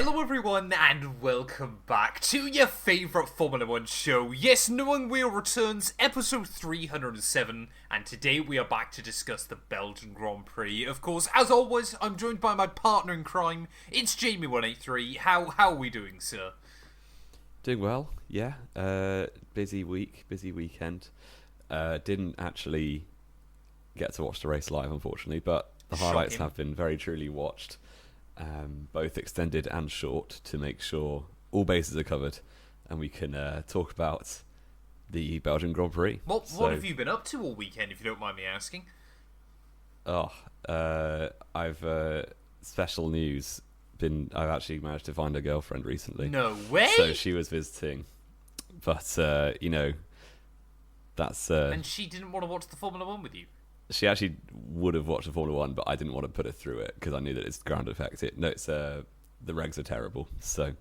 Hello everyone and welcome back to your favourite Formula 1 show. Yes, Knowing Wheel returns, episode 307, and today we are back to discuss the Belgian Grand Prix. Of course, as always, I'm joined by my partner in crime, it's Jamie183. How are we doing, sir? Doing well, yeah. Busy week, busy weekend. Didn't actually get to watch the race live, unfortunately, but the highlights have been very truly watched. Both extended and short, to make sure all bases are covered and we can talk about the Belgian Grand Prix. What have you been up to all weekend, if you don't mind me asking? I've special news. I've actually managed to find a girlfriend recently. No way! So she was visiting, but that's. And she didn't want to watch the Formula 1 with you? She actually would have watched the Formula 1, but I didn't want to put her through it because I knew that it's ground effect. The regs are terrible, so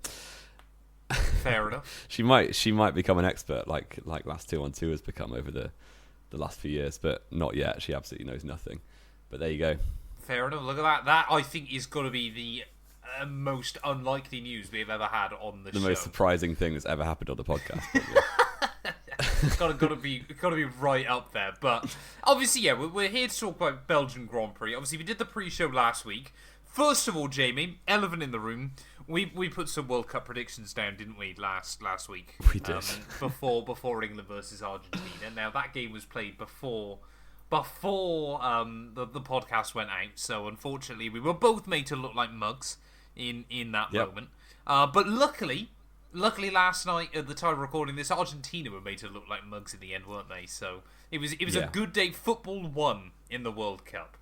fair enough. She might become an expert like Last 2-on-2 has become over the last few years, but not yet. She absolutely knows nothing. But there you go. Fair enough. Look at that. That I think is going to be the most unlikely news we've ever had on the show. The most surprising thing that's ever happened on the podcast. It's got to be right up there. But obviously, yeah, we're here to talk about Belgian Grand Prix. Obviously, we did the pre-show last week. First of all, Jamie, elephant in the room. We put some World Cup predictions down, didn't we, last week? We did. Before England versus Argentina. Now that game was played before the podcast went out. So unfortunately, we were both made to look like mugs in that moment. But luckily last night at the time of recording this, Argentina were made to look like mugs in the end, weren't they? So it was a good day. Football won in the World Cup.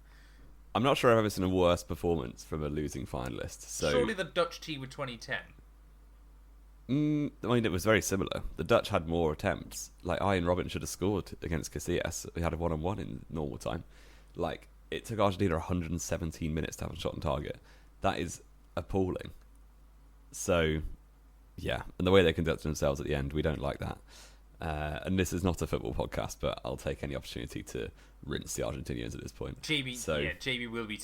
I'm not sure I've ever seen a worse performance from a losing finalist. So surely the Dutch team with 2010. I mean, it was very similar. The Dutch had more attempts. Like, Ian Robin should have scored against Casillas. We had a 1-on-1 in normal time. Like, it took Argentina 117 minutes to have a shot on target. That is appalling. So, yeah, and the way they conducted themselves at the end, we don't like that. And this is not a football podcast, but I'll take any opportunity to rinse the Argentinians at this point. Jamie will be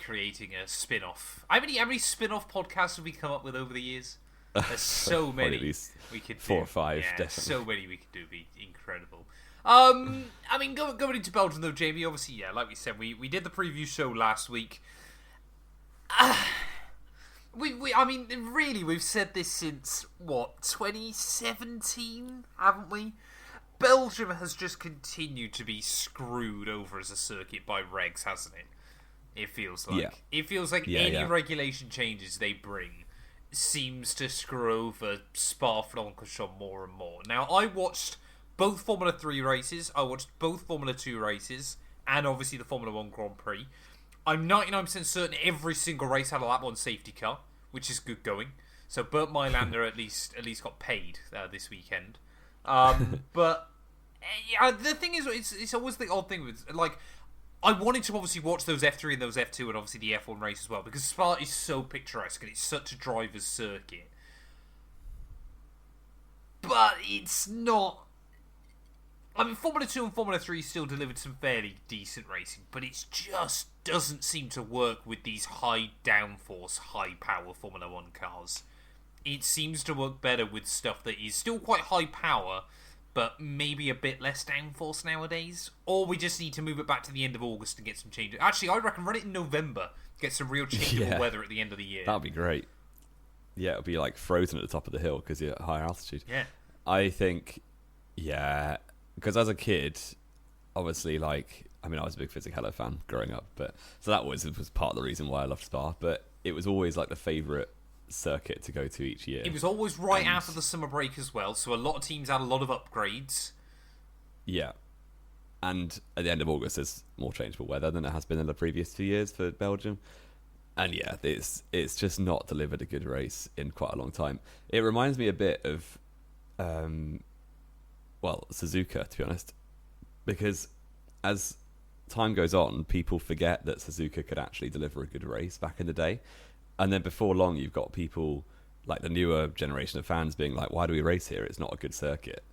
creating a spin-off. How many spin-off podcasts have we come up with over the years? There's so many. At least we could 4 or 5, yeah, definitely. So many we could do. It'd be incredible. I mean, going into Belgium though, Jamie. Obviously, yeah, like we said, we did the preview show last week. I mean, really, we've said this since, 2017, haven't we? Belgium has just continued to be screwed over as a circuit by regs, hasn't it? It feels like. Yeah. It feels like regulation changes they bring seems to screw over Spa-Francorchamps more and more. Now, I watched both Formula 3 races, I watched both Formula 2 races, and obviously the Formula 1 Grand Prix. I'm 99% certain every single race had a lap 1 safety car, which is good going. So Bert Mylander at least got paid this weekend. But the thing is, it's always the odd thing with, like, I wanted to obviously watch those F3 and those F2 and obviously the F1 race as well, because Spa is so picturesque and it's such a driver's circuit. But it's not. I mean, Formula 2 and Formula 3 still delivered some fairly decent racing, but it just doesn't seem to work with these high downforce, high power Formula 1 cars. It seems to work better with stuff that is still quite high power, but maybe a bit less downforce nowadays. Or we just need to move it back to the end of August to get some changes. Actually, I reckon run it in November, get some real changeable weather at the end of the year. That'd be great. Yeah, it'll be like frozen at the top of the hill because you're at higher altitude. Yeah. I think, because as a kid, obviously, like, I mean, I was a big Fisichella fan growing up, but so that was part of the reason why I loved Spa. But it was always like the favourite circuit to go to each year. It was always right after the summer break as well, so a lot of teams had a lot of upgrades. Yeah, and at the end of August, there's more changeable weather than it has been in the previous 2 years for Belgium. And yeah, it's just not delivered a good race in quite a long time. It reminds me a bit of, Suzuka, to be honest, because as time goes on, people forget that Suzuka could actually deliver a good race back in the day. And then before long, you've got people like the newer generation of fans being like, why do we race here? It's not a good circuit.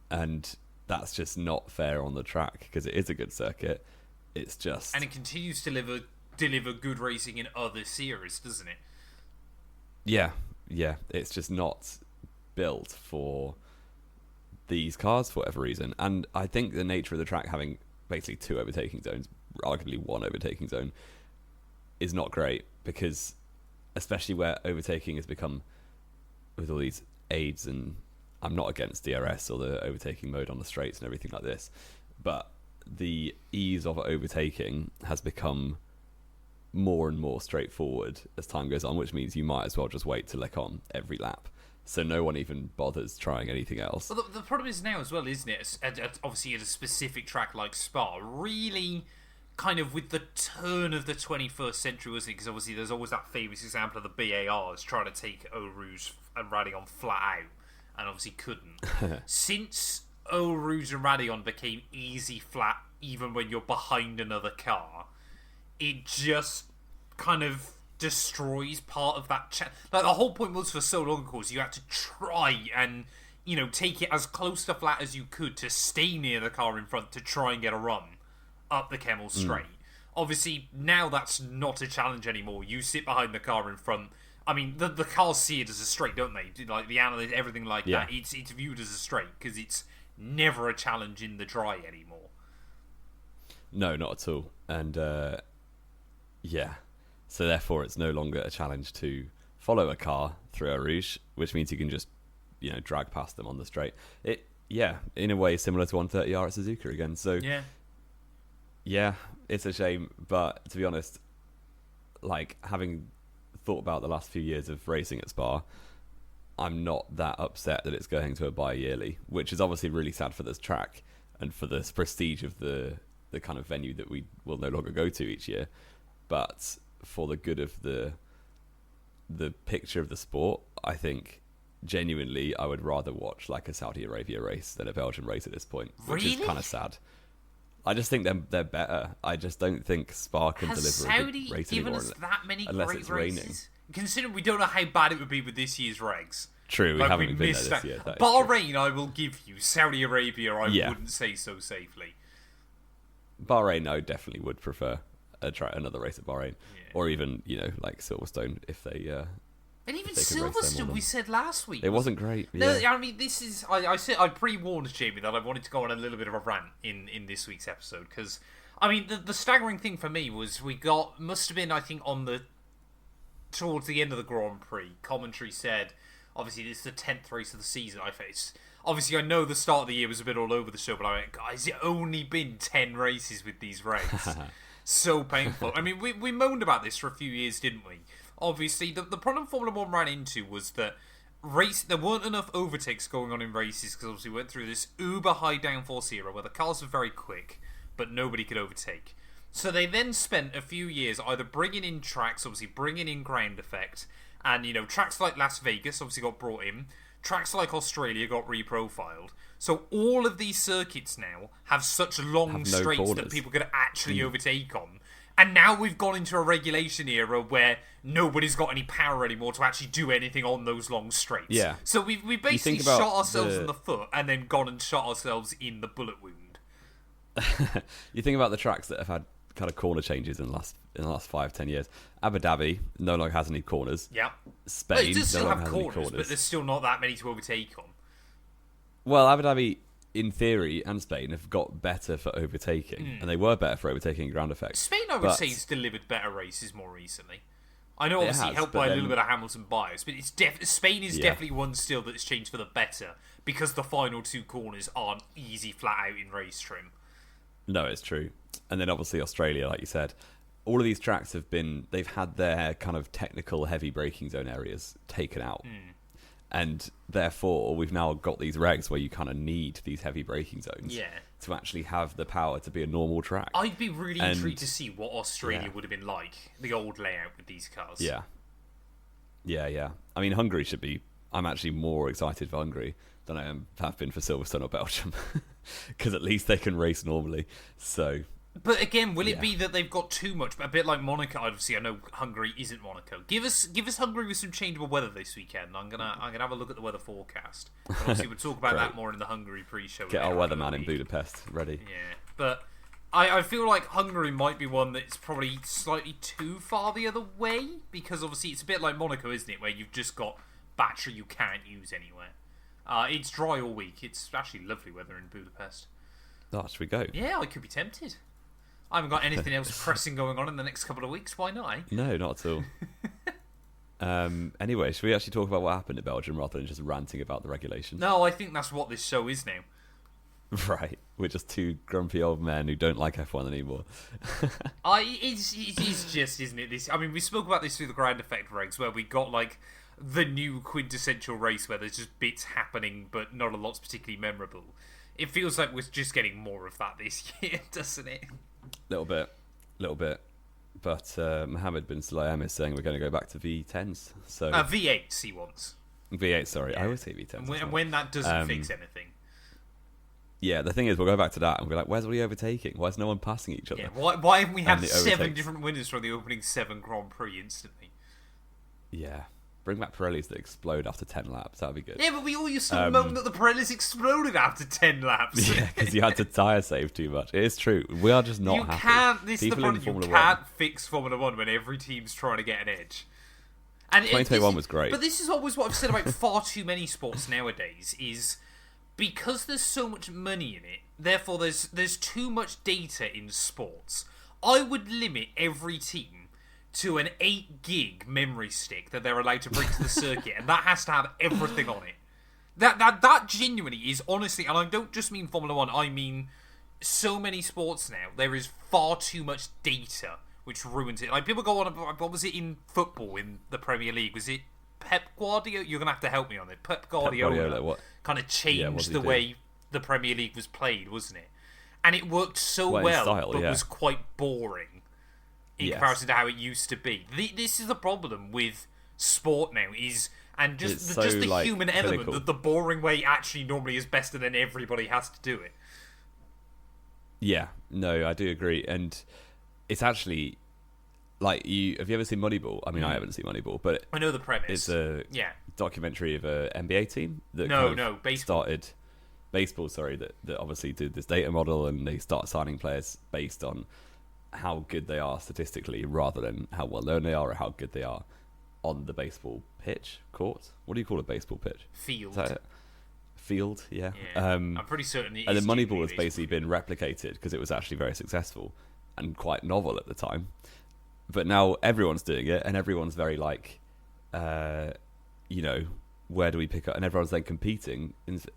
And that's just not fair on the track because it is a good circuit. It's just... And it continues to deliver good racing in other series, doesn't it? Yeah, it's just not built for these cars for whatever reason. And I think the nature of the track having basically 2 overtaking zones, arguably 1 overtaking zone, is not great, because especially where overtaking has become, with all these aids, and I'm not against DRS or the overtaking mode on the straights and everything like this, but the ease of overtaking has become more and more straightforward as time goes on, which means you might as well just wait to lick on every lap. So no one even bothers trying anything else. Well, the problem is now as well, isn't it? Obviously, at a specific track like Spa, really kind of with the turn of the 21st century, wasn't it? Because obviously there's always that famous example of the BARs trying to take Eau Rouge and Radion flat out, and obviously couldn't. Since Eau Rouge and Radion became easy flat, even when you're behind another car, it just kind of destroys part of that like the whole point was, for so long, of course, you had to try and, you know, take it as close to flat as you could to stay near the car in front to try and get a run up the Kemmel straight. Obviously now that's not a challenge anymore. You sit behind the car in front. I mean, the cars see it as a straight, don't they? Like the analyst, everything like that, it's viewed as a straight because it's never a challenge in the dry anymore. No, not at all. And so therefore it's no longer a challenge to follow a car through a Rouge, which means you can just, you know, drag past them on the straight. In a way similar to 130R at Suzuka again. So yeah, it's a shame, but to be honest, like, having thought about the last few years of racing at Spa, I'm not that upset that it's going to a bi-yearly, which is obviously really sad for this track and for the prestige of the kind of venue that we will no longer go to each year. But for the good of the picture of the sport, I think genuinely I would rather watch like a Saudi Arabia race than a Belgian race at this point, which is kind of sad. I just think they're better. I just don't think Spa can deliver Saudi a good race given anymore us that many unless great it's races? raining. Considering we don't know how bad it would be with this year's regs. True, we like, haven't we been missed there this year. Bahrain, I will give you. Saudi Arabia, I wouldn't say so safely. Bahrain, I definitely would prefer another race at Bahrain, or even, you know, like Silverstone if they. And even Silverstone, we said last week. It wasn't great. No, I mean, this is. I pre-warned Jamie that I wanted to go on a little bit of a rant in this week's episode, because, I mean, the staggering thing for me was must have been, I think, towards the end of the Grand Prix, commentary said, obviously, this is the 10th race of the season I faced. Obviously, I know the start of the year was a bit all over the show, but I went, guys, it's only been 10 races with these regs. So painful. I mean, we moaned about this for a few years, didn't we? Obviously, the problem Formula 1 ran into was that there weren't enough overtakes going on in races, because obviously we went through this uber high downforce era where the cars were very quick, but nobody could overtake. So they then spent a few years either bringing in tracks, obviously bringing in ground effect, and, you know, tracks like Las Vegas obviously got brought in, tracks like Australia got reprofiled. So all of these circuits now have such long straights that people could actually overtake on. And now we've gone into a regulation era where nobody's got any power anymore to actually do anything on those long straights. Yeah. So we basically shot ourselves in the foot and then gone and shot ourselves in the bullet wound. You think about the tracks that have had kind of corner changes in the last 5-10 years. Abu Dhabi no longer has any corners. Yeah. Spain it does still no have longer has any corners, but there's still not that many to overtake on. Well, Abu Dhabi, in theory, and Spain have got better for overtaking, and they were better for overtaking ground effect. Spain, I would say, has delivered better races more recently. I know, obviously, helped by a little bit of Hamilton bias, but Spain is definitely one still that's changed for the better, because the final 2 corners aren't easy flat out in race trim. No, it's true. And then obviously Australia, like you said, all of these tracks they've had their kind of technical heavy braking zone areas taken out. And therefore, we've now got these regs where you kind of need these heavy braking zones to actually have the power to be a normal track. I'd be really intrigued to see what Australia would have been like, the old layout with these cars. Yeah. I mean, Hungary should be... I'm actually more excited for Hungary than I have been for Silverstone or Belgium, because at least they can race normally. So... But again, will it be that they've got too much? A bit like Monaco, obviously. I know Hungary isn't Monaco. Give us Hungary with some changeable weather this weekend. I'm gonna have a look at the weather forecast. And obviously, we'll talk about that more in the Hungary pre-show. Get our weatherman in Budapest ready. Yeah, but I feel like Hungary might be one that's probably slightly too far the other way, because obviously it's a bit like Monaco, isn't it, where you've just got battery you can't use anywhere. It's dry all week. It's actually lovely weather in Budapest. Oh, should we go? Yeah, I could be tempted. I haven't got anything else pressing going on in the next couple of weeks. Why not? Eh? No, not at all. Anyway, should we actually talk about what happened in Belgium rather than just ranting about the regulations? No, I think that's what this show is now. Right, we're just two grumpy old men who don't like F1 anymore. It's just, isn't it? This. I mean, we spoke about this through the ground effect regs, where we got like the new quintessential race where there's just bits happening, but not a lot's particularly memorable. It feels like we're just getting more of that this year, doesn't it? Little bit. But Mohammed bin Sulayem is saying we're going to go back to V10s. So V8s he wants. V8, sorry. Yeah. I always say V10s. And when that doesn't fix anything. Yeah, the thing is, we'll go back to that and we're like, where's all the overtaking? Why is no one passing each other? Yeah, why haven't we had 7 overtakes. different winners from the opening 7 Grand Prix instantly? Yeah. Bring back Pirellis that explode after 10 laps. That would be good. Yeah, but we all used to moan that the Pirellis exploded after 10 laps. Yeah, because you had to tyre save too much. It is true. We are just not happy. This is the People in problem. You Formula can't fix Formula 1 when every team's trying to get an edge. And 2021 was great. But this is always what I've said about far too many sports nowadays, is because there's so much money in it, therefore there's too much data in sports. I would limit every team to an 8 gig memory stick that they're allowed to bring to the circuit, and that has to have everything on it. That genuinely is honestly, and I don't just mean Formula 1, I mean so many sports now, there is far too much data which ruins it. Like, people go on, what was it in football in the Premier League? Was it Pep Guardiola? You're going to have to help me on it. Pep Guardiola kind of changed the way the Premier League was played, wasn't it? And it worked so well, but was quite boring in comparison to how it used to be. This is the problem with sport now, and just the human element, that the boring way actually normally is best, and then everybody has to do it. Yeah, no, I do agree, and it's actually like have you ever seen Moneyball? I mean, I haven't seen Moneyball, but I know the premise. It's a documentary of a NBA team that baseball. started baseball. Sorry, that obviously did this data model, and they start signing players based on how good they are statistically, rather than how well known they are or how good they are on the baseball pitch, court. What do you call a baseball pitch? Field. Is that it? Field, yeah. I'm pretty certain it is. And then Moneyball has basically been replicated because it was actually very successful and quite novel at the time. But now everyone's doing it, and everyone's very like, where do we pick up? And everyone's then competing.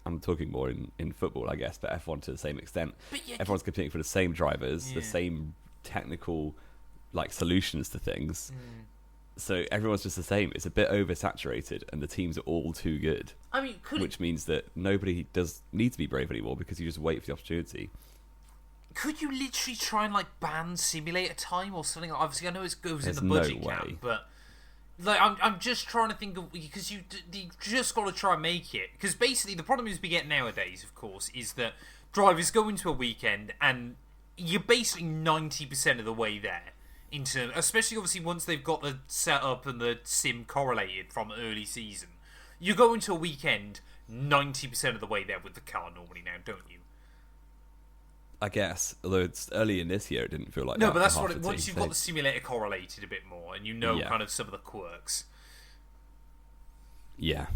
I'm talking more in football, I guess, but F1 to the same extent. Everyone's competing for the same drivers, the same technical solutions to things. So everyone's just the same. It's a bit oversaturated, and the teams are all too good. I mean, which means that nobody does need to be brave anymore, because you just wait for the opportunity. Could you literally try and ban simulator time or something? Obviously, I know it goes in the budget cap, but I'm just trying to think of, because you just got to try and make it. Because basically, the problem is we get nowadays, of course, is that drivers go into a weekend and you're basically 90% of the way there. Especially obviously once they've got the setup and the sim correlated from early season, you go into a weekend 90% of the way there with the car normally now, don't you? I guess, although it's early in this year, it didn't feel like that. No, but that's what once you've got the simulator correlated a bit more, and kind of some of the quirks. Yeah.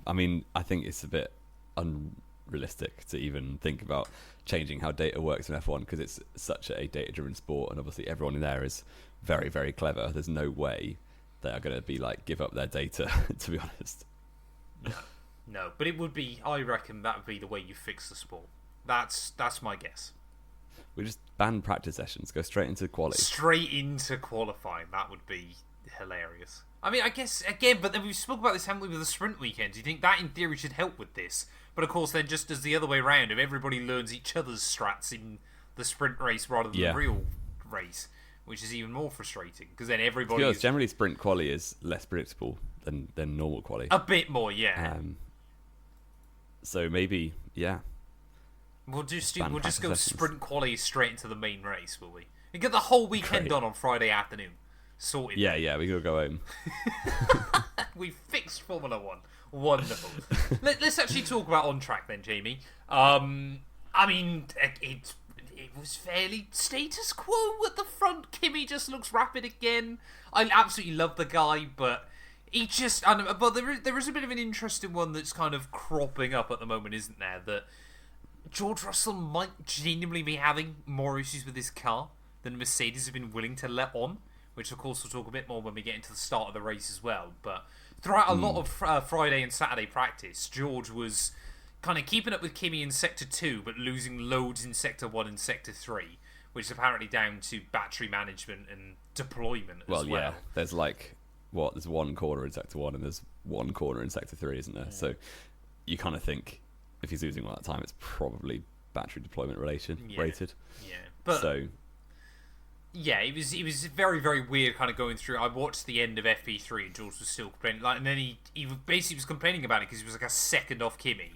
I mean, I think it's a bit unrealistic to even think about changing how data works in F1, because it's such a data-driven sport, and obviously everyone in there is very, very clever. There's no way they are going to be give up their data, to be honest. No, but it would be. I reckon that would be the way you fix the sport. That's my guess. We just ban practice sessions, go straight into quality. Straight into qualifying, that would be hilarious. I mean, I guess, again, but then we've spoken about this, haven't we, with the sprint weekends. You think that, in theory, should help with this. But, of course, then just as the other way around, if everybody learns each other's strats in the sprint race rather than the real race, which is even more frustrating, because then everybody... Generally, sprint quali is less predictable than normal quali. A bit more, yeah. So maybe, yeah. We'll just go sprint quali straight into the main race, will we? And get the whole weekend done on Friday afternoon. Sorted. Yeah, we gotta go home. We fixed Formula 1. Wonderful. Let's actually talk about on track then, Jamie. I mean, it was fairly status quo at the front. Kimi just looks rapid again. I absolutely love the guy, but he just... But there is a bit of an interesting one that's kind of cropping up at the moment, isn't there? That George Russell might genuinely be having more issues with his car than Mercedes have been willing to let on, which of course we'll talk a bit more when we get into the start of the race as well. But throughout a lot of Friday and Saturday practice, George was kind of keeping up with Kimi in Sector 2, but losing loads in Sector 1 and Sector 3, which is apparently down to battery management and deployment as well. Well, yeah, there's there's one corner in Sector 1 and there's one corner in Sector 3, isn't there? Yeah. So you kind of think if he's losing all that time, it's probably battery deployment rated. Yeah, but... So... Yeah, it was very, very weird kind of going through. I watched the end of FP3 and George was still complaining. And then he basically was complaining about it because he was a second off Kimi.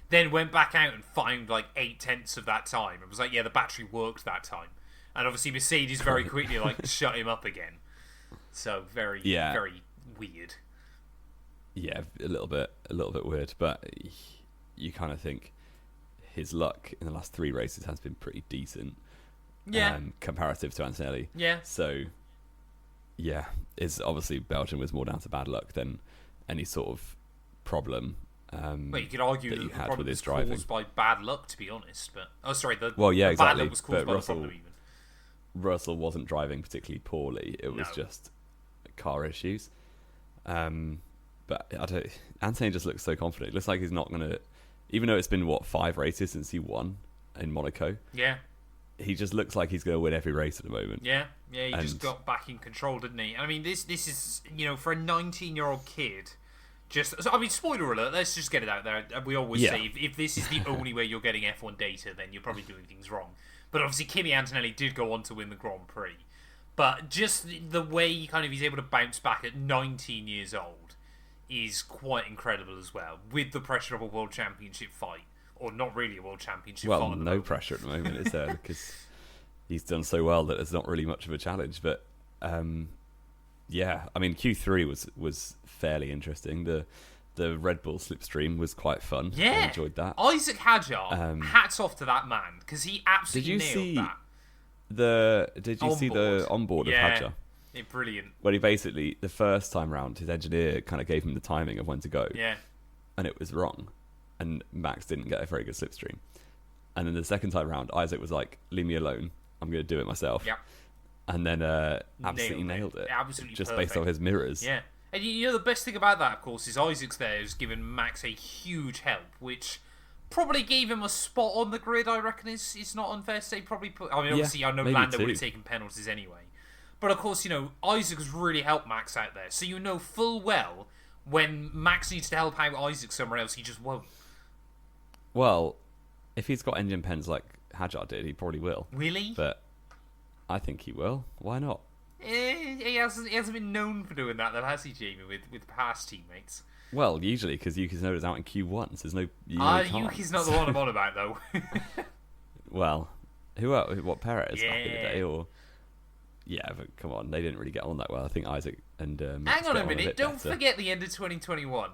Then went back out and found 8/10 of that time. It was the battery worked that time. And obviously Mercedes very quickly shut him up again. So very weird. Yeah, a little bit weird. But you kind of think his luck in the last 3 races has been pretty decent. Yeah. Comparative to Antonelli. Yeah. So, yeah, it's obviously Belgium was more down to bad luck than any sort of problem. Well, you could argue that the problem was caused by bad luck, to be honest. But the bad luck was caused by the problem even. Russell wasn't driving particularly poorly. It was just car issues. But Anthony just looks so confident. It looks like he's not going to, even though it's been 5 races since he won in Monaco. Yeah. He just looks like he's going to win every race at the moment. Yeah, he just got back in control, didn't he? I mean, this is, for a 19-year-old kid, spoiler alert, let's just get it out there. We always say, if this is the only way you're getting F1 data, then you're probably doing things wrong. But obviously, Kimi Antonelli did go on to win the Grand Prix. But just the way he's able to bounce back at 19 years old is quite incredible as well, with the pressure of a World Championship fight. Or not really a World Championship. Well, no pressure at the moment, is there? Because he's done so well that it's not really much of a challenge. But Q3 was fairly interesting. The Red Bull slipstream was quite fun. Yeah, I enjoyed that. Isaac Hadjar, hats off to that man because he absolutely nailed that. Did you see the onboard of Hadjar? Yeah, brilliant. Well, he basically the first time round, his engineer kind of gave him the timing of when to go. Yeah, and it was wrong. And Max didn't get a very good slipstream. And then the second time round, Isaac was like, leave me alone. I'm going to do it myself. Yeah. And then absolutely nailed it. Absolutely just perfect. based on his mirrors. Yeah. And the best thing about that, of course, is Isaac's there has given Max a huge help, which probably gave him a spot on the grid, I reckon. It's not unfair to say. Obviously, I know Lando would have taken penalties anyway. But of course, Isaac has really helped Max out there. So full well, when Max needs to help out Isaac somewhere else, he just won't. Well, if he's got engine pens like Hadjar did, he probably will. Will he? But I think he will. Why not? He hasn't been known for doing that, though, has he, Jamie, with past teammates? Well, usually, because Yuki's noted out in Q1, so there's no... Yuki's not the one I'm on about, though. Well, who else? What, Perez back in the day? Or... Yeah, but come on, they didn't really get on that well. I think Isaac and... Hang on a minute, don't forget the end of 2021.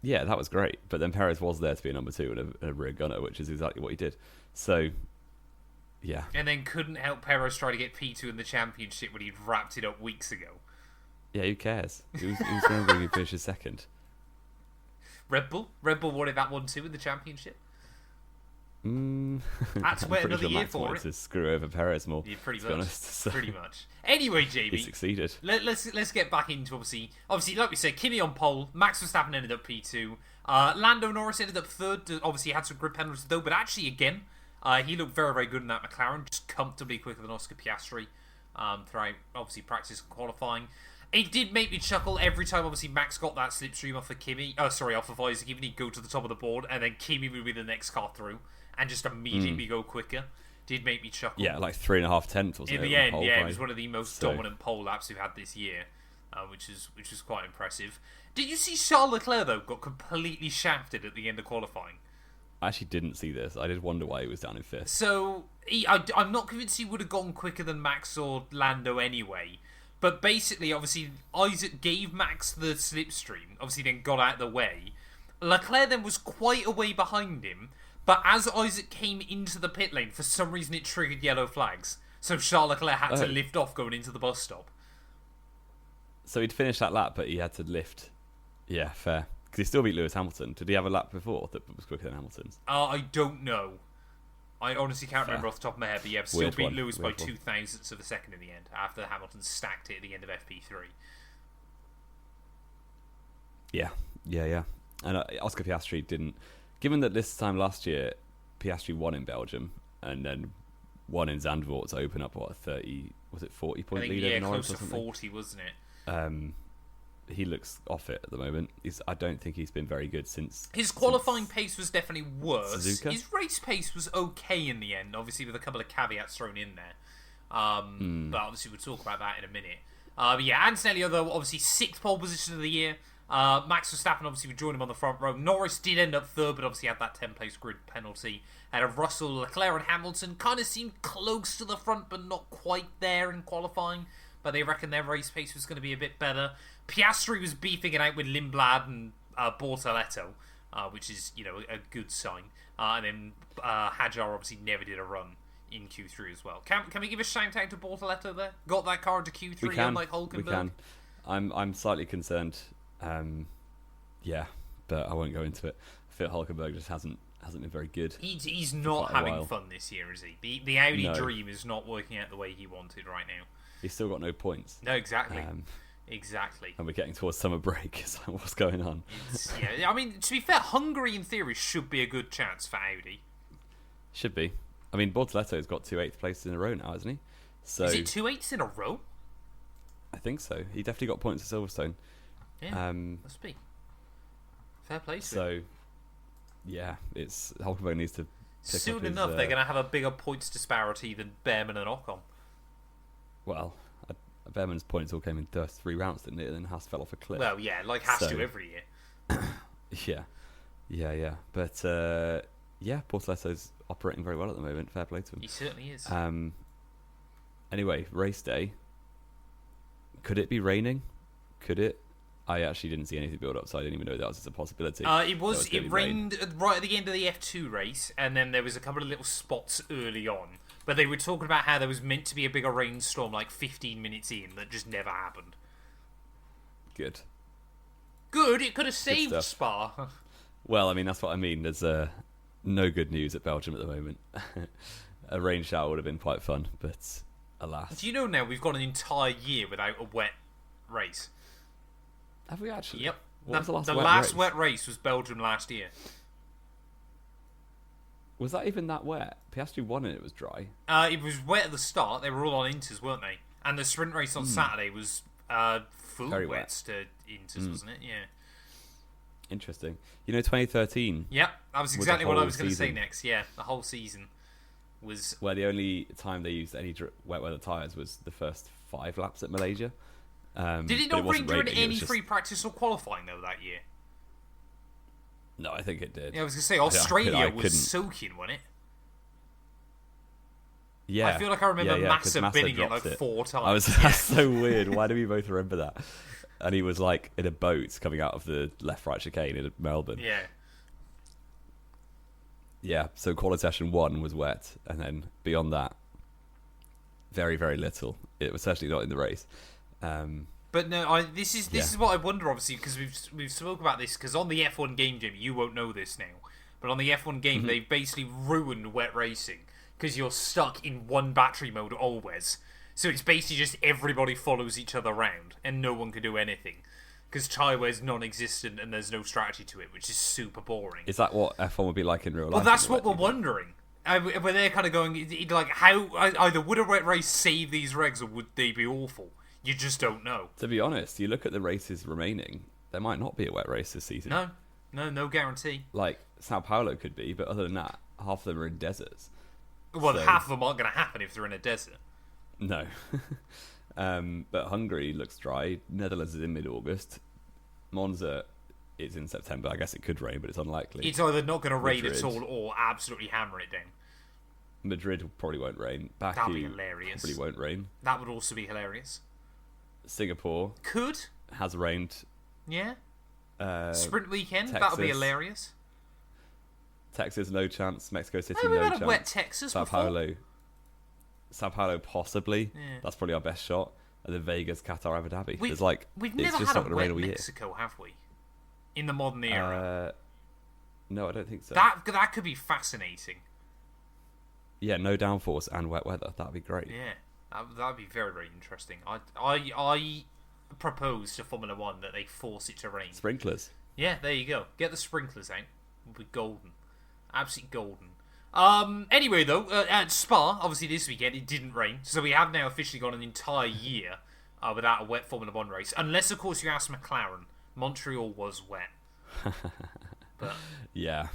Yeah, that was great. But then Perez was there to be a number 2 and a rear gunner, which is exactly what he did. So, yeah. And then couldn't help Perez try to get P2 in the championship when he'd wrapped it up weeks ago. Yeah, who cares? He was remembering he finished second. Red Bull wanted that one too in the championship. That's wait another year for it. To screw over Perez more. Yeah, pretty much. Honest, so. Pretty much. Anyway, JB, he succeeded. Let's get back into obviously, like we said, Kimi on pole. Max Verstappen ended up P2. Lando Norris ended up 3rd. Obviously, had some grid penalties though, but actually again, he looked very, very good in that McLaren, just comfortably quicker than Oscar Piastri throughout obviously practice and qualifying. It did make me chuckle every time, obviously, Max got that slipstream off of Isaac, even he'd go to the top of the board, and then Kimi would be the next car through, and just immediately go quicker. Did make me chuckle. Yeah, like 3.5 tenths, wasn't it? In the end, yeah, it was one of the most dominant pole laps we've had this year, which is quite impressive. Did you see Charles Leclerc, though, got completely shafted at the end of qualifying? I actually didn't see this. I did wonder why he was down in 5th. So, I'm not convinced he would have gone quicker than Max or Lando anyway. But basically, obviously, Isaac gave Max the slipstream, obviously then got out of the way. Leclerc then was quite a way behind him, But as Isaac came into the pit lane, for some reason it triggered yellow flags. So Charles Leclerc had to lift off going into the bus stop. So he'd finished that lap, but he had to lift. Yeah, fair. Because he still beat Lewis Hamilton. Did he have a lap before that was quicker than Hamilton's? I don't know. I honestly can't remember off the top of my head, but yeah, still beat Lewis by 2 thousandths of a second in the end, after Hamilton stacked it at the end of FP3. Yeah. And Oscar Piastri didn't... Given that this time last year, Piastri won in Belgium, and then won in Zandvoort to open up, 40-point lead over Norris close or to something? 40, wasn't it? He looks off it at the moment. I don't think he's been very good since... His qualifying pace was definitely worse. Suzuka? His race pace was okay in the end, obviously with a couple of caveats thrown in there. But obviously we'll talk about that in a minute. But yeah, Antonelli, though, obviously 6th pole position of the year. Max Verstappen obviously would join him on the front row. Norris did end up 3rd, but obviously had that 10-place grid penalty. And Russell, Leclerc and Hamilton kind of seemed close to the front, but not quite there in qualifying. But they reckon their race pace was going to be a bit better. Piastri was beefing it out with Lindblad and Bortoletto, which is, a good sign. And then Hadjar obviously never did a run in Q3 as well. Can we give a shout out to Bortoletto there? Got that car into Q3 unlike Hulkenberg? We can. I'm slightly concerned. But I won't go into it. I feel Hulkenberg just hasn't been very good. He's not having fun this year, is he? The Audi dream is not working out the way he wanted right now. He's still got no points. No, exactly. Exactly. And we're getting towards summer break, so what's going on? I mean, to be fair, Hungary in theory should be a good chance for Audi. Should be. I mean, Bortoletto's got 2 8th places in a row now, hasn't he? So is it 2 8s in a row? I think so. He definitely got points at Silverstone. Yeah, must be. Fair play to him. So, yeah, Hulkenberg needs to... Soon enough, they're going to have a bigger points disparity than Behrman and Ocon. Well, Behrman's points all came in 3 rounds, didn't it? And then Haas fell off a cliff. Well, yeah, like Haas do every year. Yeah. But, Bortoletto's operating very well at the moment. Fair play to him. He certainly is. Anyway, race day. Could it be raining? Could it? I actually didn't see anything build up, so I didn't even know that was a possibility. It rained right at the end of the F2 race, and then there was a couple of little spots early on. But they were talking about how there was meant to be a bigger rainstorm like 15 minutes in that just never happened. Good. It could have saved Spa. Well, I mean, that's what I mean. There's no good news at Belgium at the moment. A rain shower would have been quite fun, but alas. Do you know now we've got an entire year without a wet race? Have we actually? Yep. What was the last the wet last race? wet race was Belgium last year. Was that even that wet? Piastri won and it was dry. It was wet at the start. They were all on inters, weren't they? And the sprint race on Saturday was full Very wets to inters, wasn't it? Yeah. Interesting. 2013. Yep, that was exactly what I was going to say next. Yeah, the whole season was... Where the only time they used any wet weather tyres was the first 5 laps at Malaysia. Did it not rain during any free practice or qualifying, though, that year? No, I think it did. Yeah, I was going to say, Australia was soaking, wasn't it? Yeah. I feel like I remember Massa binning it like 4 times. That's so weird. Why do we both remember that? And he was like in a boat coming out of the left-right chicane in Melbourne. Yeah. Yeah, so quality session 1 was wet, and then beyond that, very, very little. It was certainly not in the race. But no, this is what I wonder, obviously, because we've spoken about this, because on the F1 game, Jim, you won't know this now, but on the F1 game, they've basically ruined wet racing, because you're stuck in one battery mode always. So it's basically just everybody follows each other around, and no one can do anything. Because tyre wear's non-existent and there's no strategy to it, which is super boring. Is that what F1 would be like in real life? Well, that's what we're wondering. Where they're kind of going, like, how either would a wet race save these regs or would they be awful? You just don't know. To be honest, you look at the races remaining, there might not be a wet race this season. No guarantee. Like, Sao Paulo could be, but other than that, half of them are in deserts. Well, half of them aren't going to happen if they're in a desert. No. But Hungary looks dry. Netherlands is in mid-August. Monza is in September. I guess it could rain, but it's unlikely. It's either not going to rain at all or absolutely hammer it down. Madrid probably won't rain. That'd be hilarious. Probably won't rain. That would also be hilarious. Singapore has rained. Yeah. Sprint weekend. Texas. That would be hilarious. Texas, no chance. Mexico City, we've no had chance. a wet Texas Sao before. Paulo, possibly. Yeah. That's probably our best shot. And then Vegas, Qatar, Abu Dhabi. We've it's never just had not a gonna wet rain all year. Mexico, have we? In the modern era. No, I don't think so. That could be fascinating. Yeah, no downforce and wet weather. That'd be great. Yeah, that'd be very, very interesting. I propose to Formula One that they force it to rain. Sprinklers. Yeah, there you go. Get the sprinklers out. It'll be golden. Absolutely golden. Anyway, though, at Spa, obviously this weekend, it didn't rain. So we have now officially gone an entire year without a wet Formula One race. Unless, of course, you ask McLaren. Montreal was wet. But Yeah.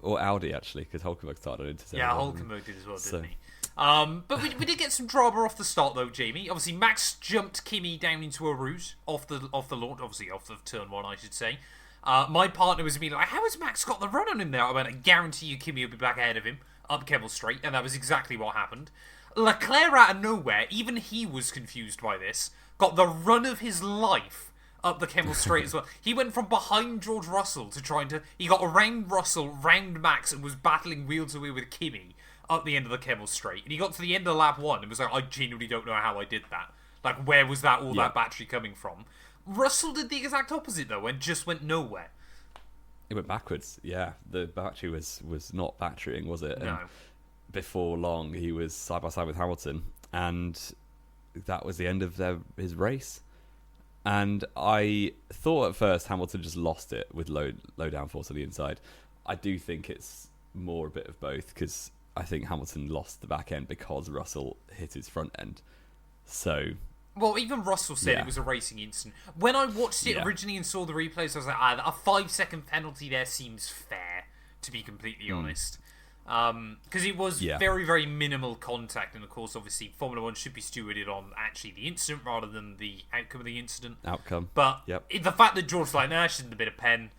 Or Audi, actually, because Hulkenberg started into yeah, Hulkenberg did as well, didn't he? But we did get some drama off the start, though, Jamie. Obviously, Max jumped Kimi down into a route off the launch, obviously off of turn 1, I should say. My partner was immediately like, how has Max got the run on him there? I went, I guarantee you Kimi will be back ahead of him up Kemmel Straight, and that was exactly what happened. Leclerc, out of nowhere, even he was confused by this, got the run of his life up the Kemmel Straight as well. He went from behind George Russell he got around Russell, round Max, and was battling wheel to wheel with Kimi up the end of the Kemmel Straight. And he got to the end of lap 1 and was like, I genuinely don't know how I did that. Like, where was that that battery coming from? Russell did the exact opposite, though, and just went nowhere. It went backwards, yeah. The battery was not batterying, was it? No. And before long, he was side by side with Hamilton, and that was the end of his race. And I thought at first Hamilton just lost it with low downforce on the inside. I do think it's more a bit of both, because I think Hamilton lost the back end because Russell hit his front end. So... Well, even Russell said it was a racing incident. When I watched it originally and saw the replays, I was like, a 5-second penalty there seems fair, to be completely honest. Because it was very, very minimal contact, and of course, obviously, Formula 1 should be stewarded on actually the incident rather than the outcome of the incident. But the fact that George was like, nah, shouldn't have been a pen.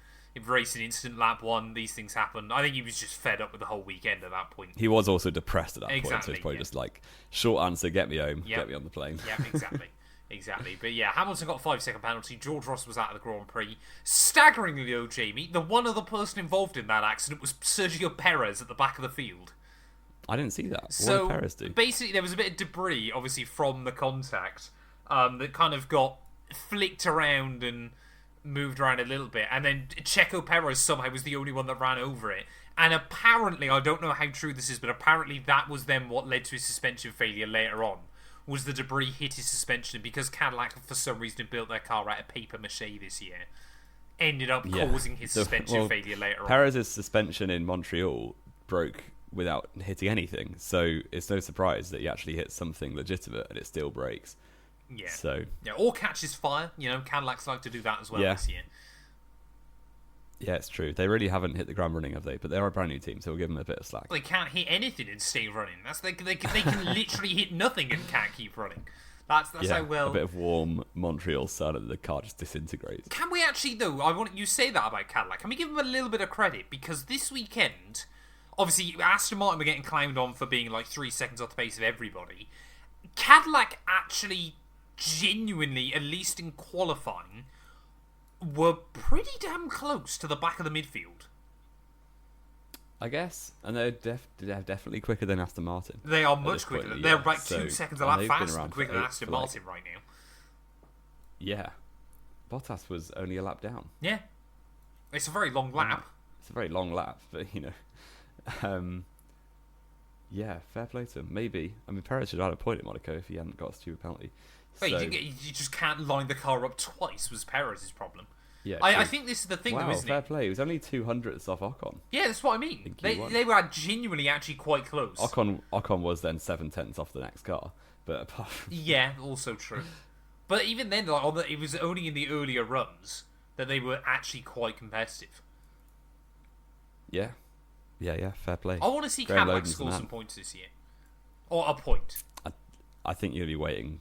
Racing incident, lap 1, these things happen. I think he was just fed up with the whole weekend at that point. He was also depressed at that point, so it's probably just like, short answer, get me home, get me on the plane. Yeah, exactly. But yeah, Hamilton got a 5-second penalty. George Russell was out of the Grand Prix. Staggeringly, though, Jamie, the one other person involved in that accident was Sergio Perez at the back of the field. I didn't see that. So, what did Perez do? Basically, there was a bit of debris, obviously, from the contact that kind of got flicked around and moved around a little bit, and then Checo Perez somehow was the only one that ran over it. And apparently, I don't know how true this is, but apparently that was then what led to his suspension failure later on, was the debris hit his suspension, because Cadillac, for some reason, had built their car out of paper mache this year. Ended up causing his suspension failure later on. Perez's suspension in Montreal broke without hitting anything, so it's no surprise that he actually hit something legitimate and it still breaks. Yeah. So or catches fire. Cadillacs like to do that as well this year. Yeah, it's true. They really haven't hit the ground running, have they? But they're a brand new team, so we'll give them a bit of slack. They can't hit anything and stay running. They can literally hit nothing and can't keep running. That's how well. A bit of warm Montreal sun and the car just disintegrates. Can we actually, though? I want you to say that about Cadillac. Can we give them a little bit of credit, because this weekend, obviously Aston Martin were getting climbed on for being like 3 seconds off the pace of everybody. Cadillac actually, genuinely, at least in qualifying, were pretty damn close to the back of the midfield. I guess. And they're definitely quicker than Aston Martin. They are much quicker. They're about 2 seconds a lap faster quicker than Aston Martin right now. Yeah. Bottas was only a lap down. Yeah. It's a very long lap. It's a very long lap, but, yeah, fair play to him. Maybe. I mean, Perez should have had a point at Monaco if he hadn't got a stupid penalty. Wait, you just can't line the car up twice, was Perez's problem. Yeah, I think this is the thing, though, isn't fair play. It was only 200ths off Ocon. Yeah, that's what I mean. They were genuinely actually quite close. Ocon was then 7/10 off the next car, but apart from... Yeah, also true. But even then, it was only in the earlier runs that they were actually quite competitive. Yeah, fair play. I want to see Cadillac score some points this year. Or a point. I think you'll be waiting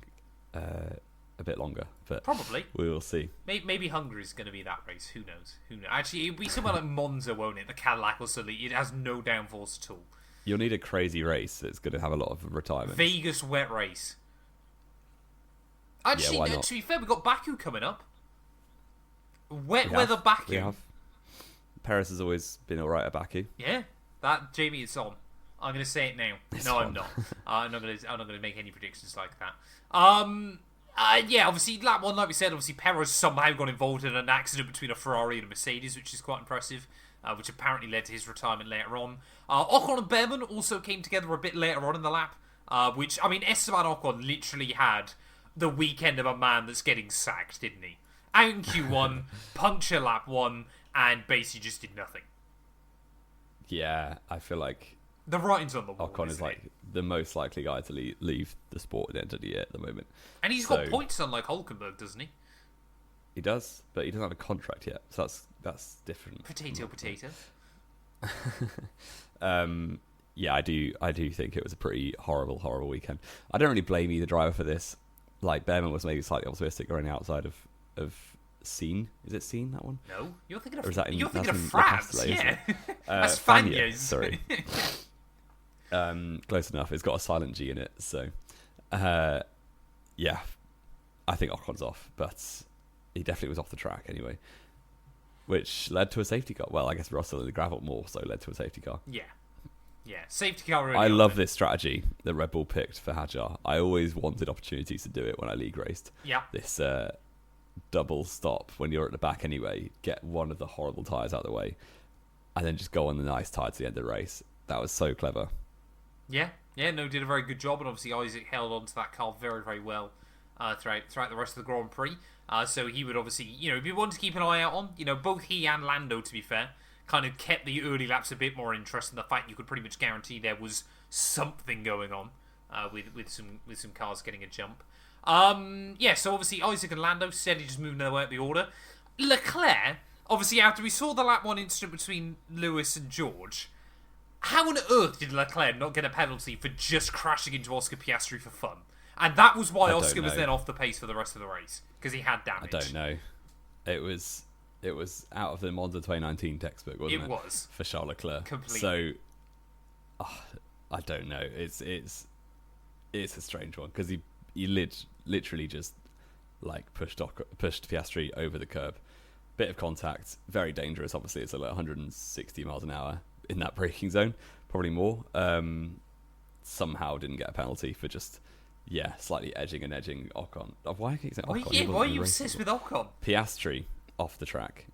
a bit longer, but probably we will see. Maybe Hungary's going to be that race. Who knows? Actually, it'll be somewhere like Monza, won't it? The Cadillac will suddenly, it has no downforce at all. You'll need a crazy race that's going to have a lot of retirement. Vegas wet race. Actually, to be fair, we've got Baku coming up. Wet weather Baku. Perez has always been all right at Baku. Yeah, that Jamie, it's on. I'm going to say it now. I'm not. I'm not going to make any predictions like that. Yeah, obviously lap 1, like we said, obviously Perez somehow got involved in an accident between a Ferrari and a Mercedes, which is quite impressive. Which apparently led to his retirement later on. Ocon and Behrman also came together a bit later on in the lap, which, I mean, Esteban Ocon literally had the weekend of a man that's getting sacked, didn't he? Out in Q1, puncture lap 1, and basically just did nothing. Yeah, I feel like the writing's on the wall. Ocon is like the most likely guy to leave the sport at the end of the year at the moment. And he's got points unlike Hülkenberg, doesn't he? He does, but he doesn't have a contract yet, so that's different. Potato. Yeah, I do think it was a pretty horrible weekend. I don't really blame either driver for this. Like, Behrman was maybe slightly optimistic running outside of Scene. Is it Scene, that one? No, you're thinking of France. Yeah, that's Fagnes. Sorry. Close enough. It's got a silent G in it, so yeah, I think Ocon's off, but he definitely was off the track anyway, which led to a safety car. Well, I guess Russell in the gravel more so led to a safety car. Yeah, safety car. Really I love this strategy that Red Bull picked for Hadjar. I always wanted opportunities to do it when I league raced. Yeah. This double stop when you're at the back anyway, get one of the horrible tyres out of the way, and then just go on the nice tyre to the end of the race. That was so clever. Yeah, no, did a very good job, and obviously Isaac held on to that car very, very well throughout the rest of the Grand Prix. So he would obviously, be one to keep an eye out on. Both he and Lando, to be fair, kind of kept the early laps a bit more interesting. The fact you could pretty much guarantee there was something going on with some cars getting a jump. So obviously Isaac and Lando steadily just moving their way up the order. Leclerc, obviously after we saw the lap 1 incident between Lewis and George, how on earth did Leclerc not get a penalty for just crashing into Oscar Piastri for fun? And that was why Oscar was then off the pace for the rest of the race, because he had damage. I don't know. It was out of the Monza 2019 textbook, wasn't it? It was. For Charles Leclerc. Completely. So, I don't know. It's a strange one, because he literally just like pushed Piastri over the curb. Bit of contact, very dangerous. Obviously, it's like 160 miles an hour in that braking zone, probably more. Somehow didn't get a penalty for just slightly edging Ocon. Why do I keep saying Ocon? Why are you obsessed with Ocon? Piastri off the track.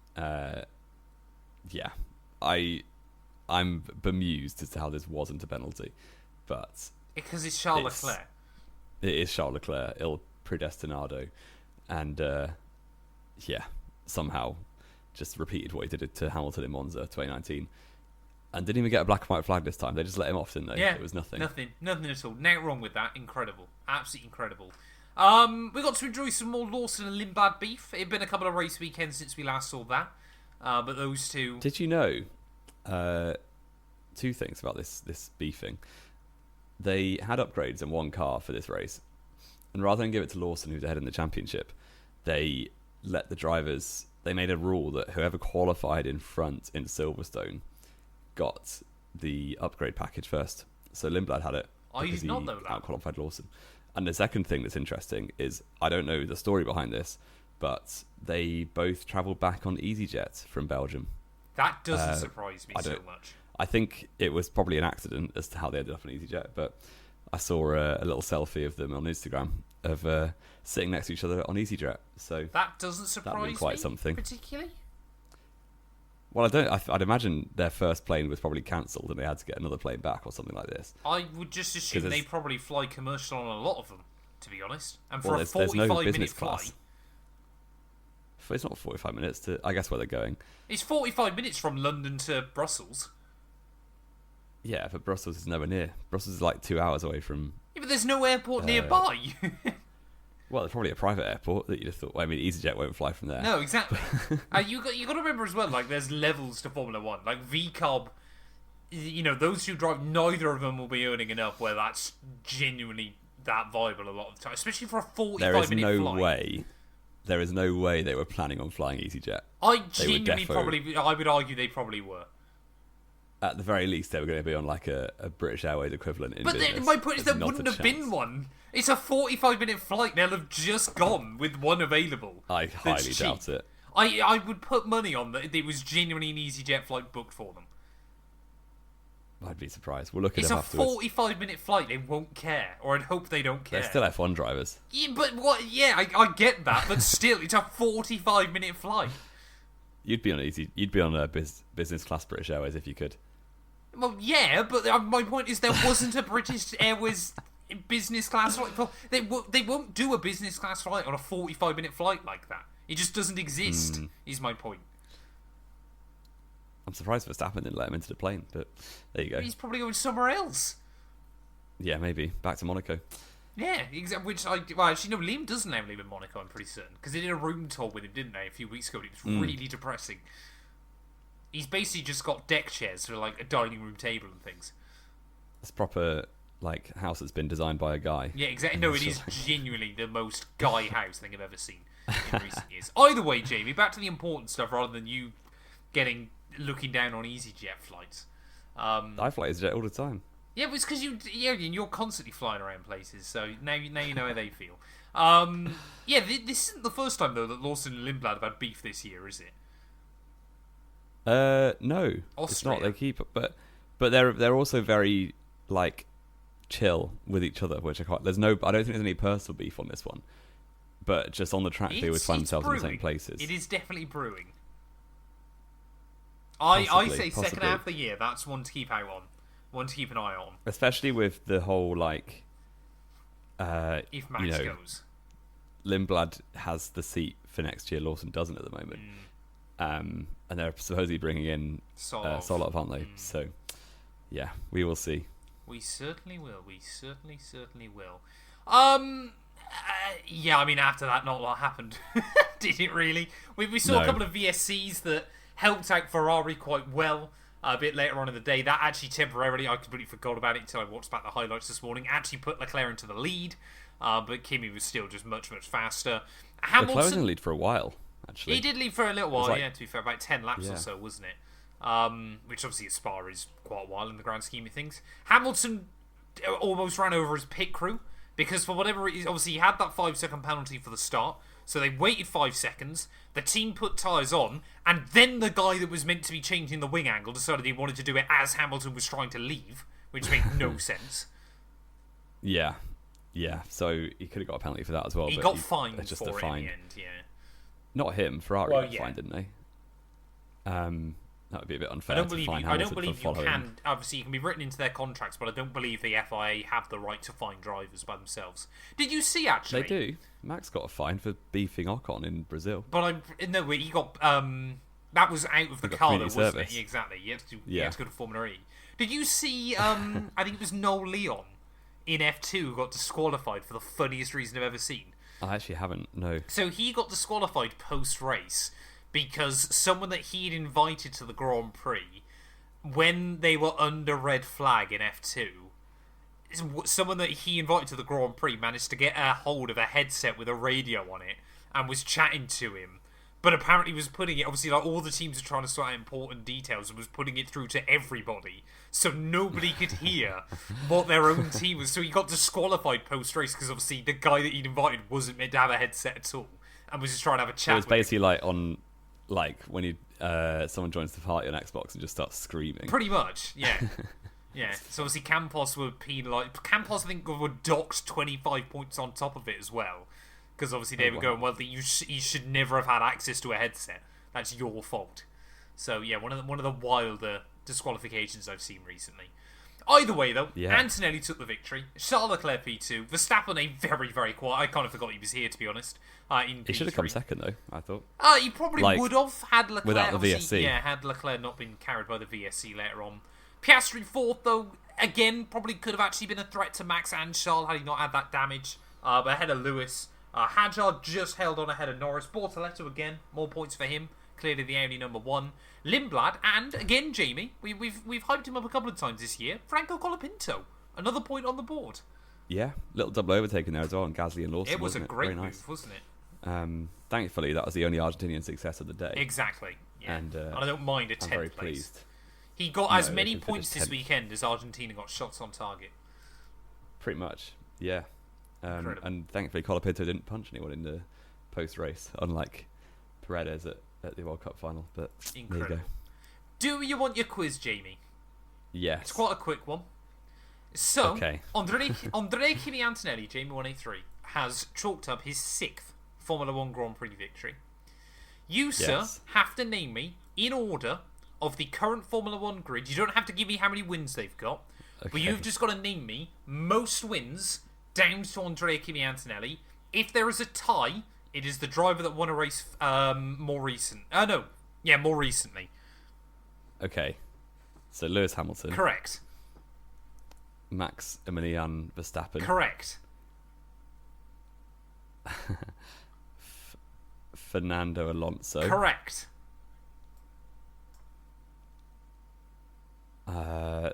I'm bemused as to how this wasn't a penalty, but because it's Charles Leclerc. It is Charles Leclerc, il predestinado, and somehow just repeated what he did to Hamilton in Monza 2019, and didn't even get a black and white flag this time. They just let him off, didn't they? Yeah, it was nothing at all. Nothing wrong with that. Incredible, absolutely incredible. We got to enjoy some more Lawson and Lindblad beef. It'd been a couple of race weekends since we last saw that, but those two. Did you know? Two things about this beefing. They had upgrades in one car for this race, and rather than give it to Lawson, who's ahead in the championship, they let the drivers. They made a rule that whoever qualified in front in Silverstone got the upgrade package first. So Lindblad had it because he out-qualified Lawson. And the second thing that's interesting is, I don't know the story behind this, but they both travelled back on EasyJet from Belgium. That doesn't surprise me so much. I think it was probably an accident as to how they ended up on EasyJet, but I saw a little selfie of them on Instagram of sitting next to each other on EasyJet. So that doesn't surprise me quite something particularly. Well, I'd imagine their first plane was probably cancelled and they had to get another plane back or something like this. I would just assume they probably fly commercial on a lot of them, to be honest. And for a 45-minute flight. It's not 45 minutes to, I guess, where they're going. It's 45 minutes from London to Brussels. Yeah, but Brussels is nowhere near. Brussels is like 2 hours away from... Yeah, but there's no airport nearby. Well, there's probably a private airport that you'd have thought... I mean, EasyJet won't fly from there. No, exactly. You got to remember as well, like, there's levels to Formula 1. Like, VCOB, those who drive, neither of them will be earning enough where that's genuinely that viable a lot of the time. Especially for a 45-minute flight. There is no way they were planning on flying EasyJet. I would argue they probably were. At the very least, they were going to be on like a British Airways equivalent in business. But my point is there wouldn't have been one. It's a 45-minute flight. They'll have just gone with one available. I highly doubt it. I would put money on that it was genuinely an EasyJet flight booked for them. I'd be surprised. We'll look at It's them a afterwards. 45-minute flight. They won't care, or I'd hope they don't care. They're still F1 drivers. Yeah, but what? Yeah, I get that, but still, it's a 45-minute flight. You'd be on a business class British Airways if you could. Well, yeah, but my point is there wasn't a British Airways business class flight. They won't do a business class flight on a 45-minute flight like that. It just doesn't exist. Is my point. I'm surprised Verstappen didn't let him into the plane, but there you go. He's probably going somewhere else. Yeah, maybe back to Monaco. Yeah, exactly. Actually, no. Liam doesn't now live in Monaco. I'm pretty certain because they did a room tour with him, didn't they, a few weeks ago? And it was really depressing. He's basically just got deck chairs for like a dining room table and things. It's proper like house that's been designed by a guy. Yeah, exactly. No, it is genuinely the most guy house thing I've ever seen in recent years. Either way, Jamie, back to the important stuff rather than you looking down on EasyJet flights. I fly EasyJet all the time. Yeah, but it's because you're constantly flying around places, so now you know how they feel. This isn't the first time though that Lawson and Lindblad have had beef this year, is it? No, Austria. It's not. They keep, but they're also very like chill with each other, which I quite. I don't think there's any personal beef on this one, but just on the track they would find themselves in the same places. It is definitely brewing. I say second half of the year. That's one to keep out on, one to keep an eye on. Especially with the whole like, if Max goes, Lindblad has the seat for next year. Lawson doesn't at the moment. And they're supposedly bringing in Solov, aren't they? So, yeah, we will see. We certainly will. We certainly will. Yeah, I mean, after that, not a lot happened. Did it really? We saw a couple of VSCs that helped out Ferrari quite well a bit later on in the day. That actually temporarily, I completely forgot about it until I watched back the highlights this morning, actually put Leclerc into the lead. But Kimi was still just much, much faster. Hamilton Leclerc was in the lead for a while. Actually, he did lead for a little while, to be fair, about 10 laps or so, wasn't it? Which obviously at Spa is quite a while in the grand scheme of things. Hamilton almost ran over his pit crew because for whatever reason, obviously he had that 5-second penalty for the start, so they waited 5 seconds, the team put tyres on, and then the guy that was meant to be changing the wing angle decided he wanted to do it as Hamilton was trying to leave, which made no sense. Yeah, so he could have got a penalty for that as well. He got fined for it in the end, yeah. Not him. Ferrari got fined, didn't they? That would be a bit unfair. I don't believe you can. Obviously, you can be written into their contracts, but I don't believe the FIA have the right to fine drivers by themselves. Did you see actually? They do. Max got a fine for beefing Ocon in Brazil. But he got that was out of the car, though, wasn't it? Exactly. You had to go to Formula E. Did you see? I think it was Noel Leon in F2 who got disqualified for the funniest reason I've ever seen. I actually haven't, no. So he got disqualified post-race because someone that he'd invited to the Grand Prix, when they were under red flag in F2, someone that he invited to the Grand Prix managed to get a hold of a headset with a radio on it and was chatting to him. But apparently was putting it, obviously, like all the teams are trying to sort out important details and was putting it through to everybody. So nobody could hear what their own team was. So he got disqualified post-race because obviously the guy that he'd invited wasn't meant to have a headset at all and was just trying to have a chat. It was basically like on, like when someone joins the party on Xbox and just starts screaming. Pretty much, yeah. Yeah, so obviously Campos were penalised. Campos, I think, were docked 25 points on top of it as well. Because obviously they were going, well, you should never have had access to a headset. That's your fault. So yeah, one of the wilder disqualifications I've seen recently. Either way, though, Antonelli took the victory. Charles Leclerc P2. Verstappen a very, very quiet. I kind of forgot he was here, to be honest. In he should have come second, though, I thought. He probably would have had Leclerc. Without the VSC. Yeah, had Leclerc not been carried by the VSC later on. Piastri fourth, though, again, probably could have actually been a threat to Max and Charles had he not had that damage. But ahead of Lewis. Hadjar just held on ahead of Norris. Bortoletto again, more points for him. Clearly the only number one. Lindblad, and again Jamie, we've hyped him up a couple of times this year. Franco Colapinto, another point on the board. Yeah, little double overtaking there as well on Gasly and Lawson. It was a great move, wasn't it? Thankfully, that was the only Argentinian success of the day. Exactly. Yeah. And I don't mind a 10th very place. Pleased. He got as many points this weekend as Argentina got shots on target. Pretty much, yeah. And thankfully, Colapinto didn't punch anyone in the post-race, unlike Paredes at the World Cup final. But Incredible. There you go. Do you want your quiz, Jamie? Yes. It's quite a quick one. So, Okay. Andrea Kimi Antonelli, Jamie 183, has chalked up his 6th Formula 1 Grand Prix victory. You, sir, have to name me, in order of the current Formula 1 grid. You don't have to give me how many wins they've got, but you've just got to name me most wins down to Andrea Kimi Antonelli. If there is a tie, it is the driver that won a race more recently. Okay. So Lewis Hamilton. Correct. Max Emilian Verstappen. Correct. Fernando Alonso. Correct.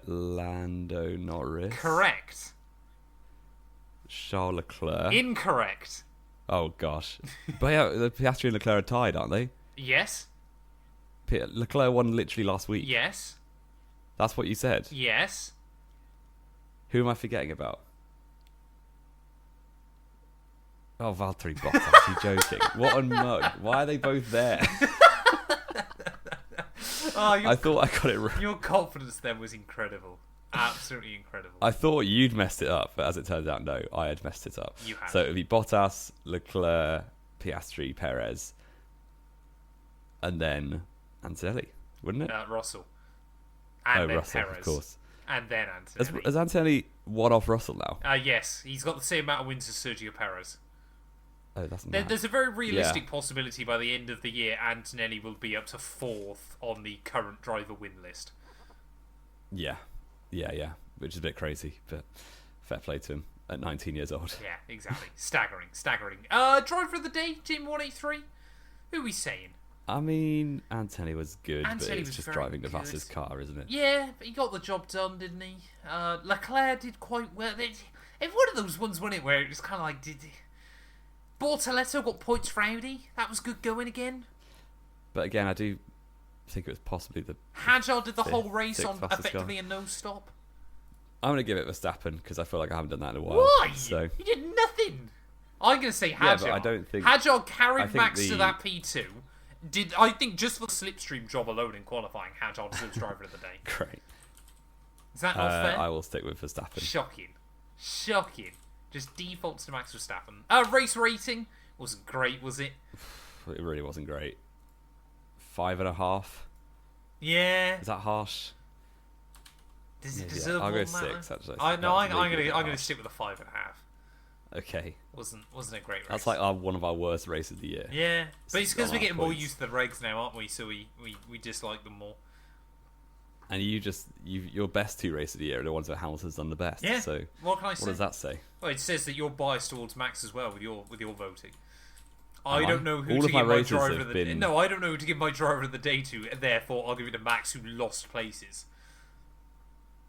Lando Norris. Correct. Charles Leclerc. Incorrect. Oh gosh. But yeah, the Piastri and Leclerc are tied, aren't they? Yes. Leclerc won literally last week. Yes. That's what you said. Yes. Who am I forgetting about? Oh, Valtteri Bottas. You joking? What a mug. Why are they both there? I thought I got it right. Your confidence then was incredible. Absolutely incredible. I thought you'd messed it up, but as it turns out, no, I had messed it up. You have. So it would be Bottas, Leclerc, Piastri, Perez, and then Antonelli, wouldn't it? Russell. And then Russell, Perez. of course. And then Antonelli. Has Antonelli one off Russell now? Yes, he's got the same amount of wins as Sergio Perez. Oh, that's nice. There's a very realistic possibility by the end of the year Antonelli will be up to 4th on the current driver win list. Yeah, which is a bit crazy, but fair play to him at 19 years old. Yeah, exactly. Staggering. Driver of the day, Jamie 183. Who are we saying? I mean, Antonelli was good, Antonelli but it's was just very driving the good. fastest car, isn't it? Yeah, but he got the job done, didn't he? Leclerc did quite well. It's one of those ones, wasn't it, where it was kind of like, Bortoletto got points for Audi. That was good going again. But again, I do think it was possibly the Hadjar did the whole race on fastest effectively car. a no-stop. I'm going to give it Verstappen because I feel like I haven't done that in a while. Why? So He did nothing. I'm going to say Hadjar. Yeah, but I don't think... Hadjar carried Max to that P2. I think just for the slipstream job alone in qualifying, Hadjar deserves driver of the day. Great. Is that not fair? I will stick with Verstappen. Shocking. Just defaults to Max Verstappen. Race rating wasn't great, was it? It really wasn't great. 5.5. Yeah. Is that harsh? Does it deserve I'll more go than that? 6 actually. I'm gonna stick with a 5.5. Okay. Wasn't a great race. That's like one of our worst races of the year. Yeah, but it's because we're getting more points. used to the regs now, aren't we? So we dislike them more. And your best 2 races of the year are the ones that Hamilton's done the best. Yeah. So what can I say? What does that say? Well, it says that you're biased towards Max as well with your voting. I don't know who All to of my give my races driver have of the been... No, I don't know who to give my driver of the day to. Therefore, I'll give it to Max, who lost places.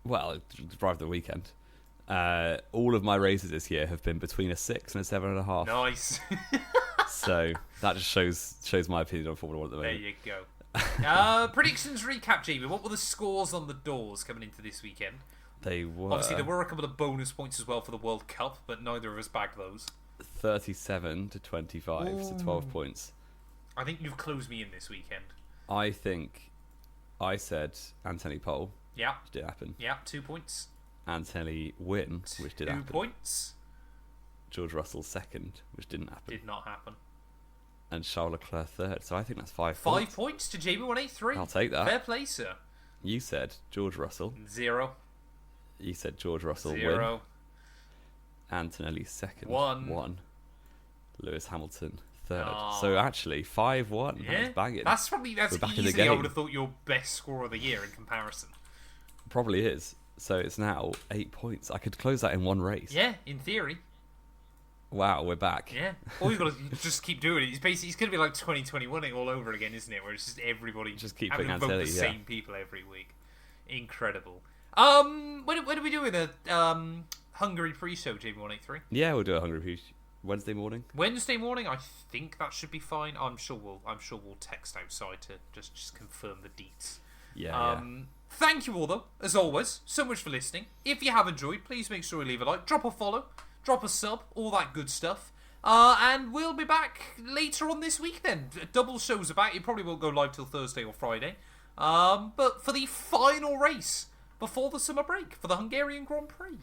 Well, drive the weekend. All of my races this year have been between a 6 and a 7.5. Nice. So that just shows my opinion on Formula 1 at the There moment. you go. Predictions recap, Jamie. What were the scores on the doors coming into this weekend? They were... Obviously, there were a couple of bonus points as well for the World Cup, but neither of us bagged those. 37 to 25, so 12 points. I think you've closed me in this weekend. I think I said Antonelli pole, Yeah. which did happen. Yeah, 2 points. Antonelli win, which did happen. 2 points. George Russell second, which didn't happen. Did not happen. And Charles Leclerc third, so I think that's 5 5 points. points to JB183. I'll take that. Fair play, sir. You said George Russell. 0. You said George Russell 0. win. Antonelli second. 1. Lewis Hamilton third. Oh. So actually 5-1. Yeah. That's banging. That's We're back in the easily, I game. would have thought, your best score of the year in comparison. Probably is. So it's now 8 points. I could close that in one race. Yeah, in theory. Wow, we're back. Yeah. All you've got to just keep doing it. It's going to be like 2021 all over again, isn't it? Where it's just everybody Just keep having putting to vote Antonelli, the yeah. same people every week. Incredible. When are we doing a Hungary pre-show, JB183? Yeah, we'll do a Hungry Peach Wednesday morning. Wednesday morning, I think that should be fine. I'm sure we'll text outside to just confirm the deets. Yeah. Thank you all, though, as always, so much for listening. If you have enjoyed, please make sure you leave a like, drop a follow, drop a sub, all that good stuff. And we'll be back later on this week then. Double shows about. It probably won't go live till Thursday or Friday. But for the final race before the summer break for the Hungarian Grand Prix.